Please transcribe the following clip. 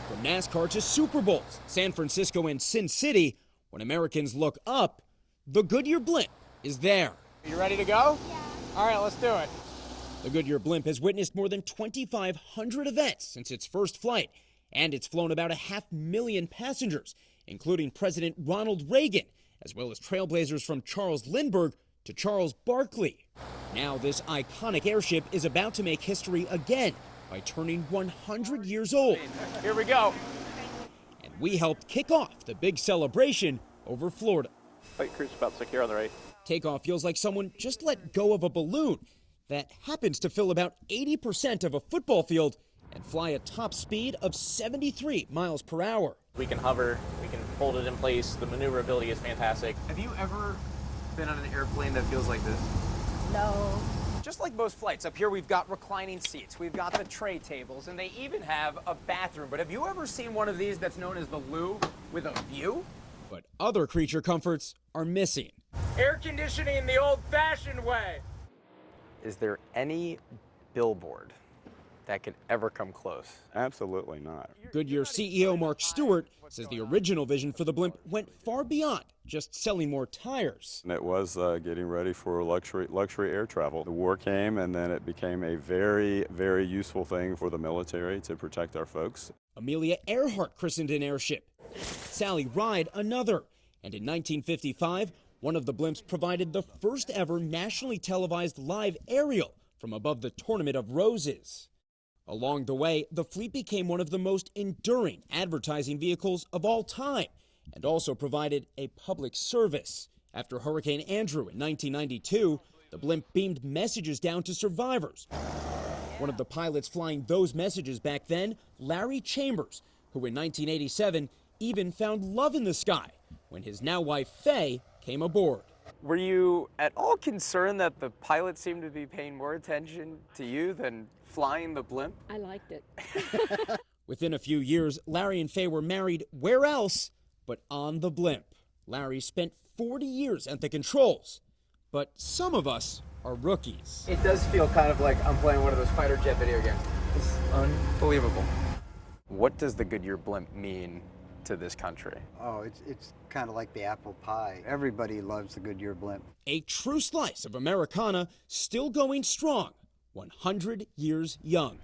From NASCAR to Super Bowls, San Francisco and Sin City, when Americans look up, the Goodyear Blimp is there. You ready to go? Yeah. All right, let's do it. The Goodyear Blimp has witnessed more than 2,500 events since its first flight, and it's flown about 500,000 passengers, including President Ronald Reagan, as well as trailblazers from Charles Lindbergh to Charles Barkley. Now this iconic airship is about to make history again by turning 100 years old. Here we go. And we helped kick off the big celebration over Florida. Flight cruise about secure on the right. Takeoff feels like someone just let go of a balloon that happens to fill about 80% of a football field and fly a top speed of 73 miles per hour. We can hover, we can hold it in place, the maneuverability is fantastic. Have you ever been on an airplane that feels like this? No. Just like most flights, up here we've got reclining seats, we've got the tray tables, and they even have a bathroom. But have you ever seen one of these that's known as the loo with a view? But other creature comforts are missing. Air conditioning the old-fashioned way. Is there any billboard that could ever come close? Absolutely not. Goodyear CEO Mark Stewart says the original vision for the Blimp went far beyond just selling more tires. And it was getting ready for luxury air travel. The war came, and then it became a very, very useful thing for the military to protect our folks. Amelia Earhart christened an airship, Sally Ride another, and in 1955, one of the Blimps provided the first ever nationally televised live aerial from above the Tournament of Roses. Along the way, the fleet became one of the most enduring advertising vehicles of all time and also provided a public service. After Hurricane Andrew in 1992, the Blimp beamed messages down to survivors. One of the pilots flying those messages back then, Larry Chambers, who in 1987 even found love in the sky when his now wife Faye came aboard. Were you at all concerned that the pilot seemed to be paying more attention to you than flying the Blimp? I liked it. Within a few years, Larry and Faye were married where else but on the Blimp. Larry spent 40 years at the controls, but some of us are rookies. It does feel kind of like I'm playing one of those fighter jet video games. It's unbelievable. What does the Goodyear Blimp mean to this country? Oh, it's kind of like the apple pie. Everybody loves the Goodyear Blimp. A true slice of Americana, still going strong, 100 years young.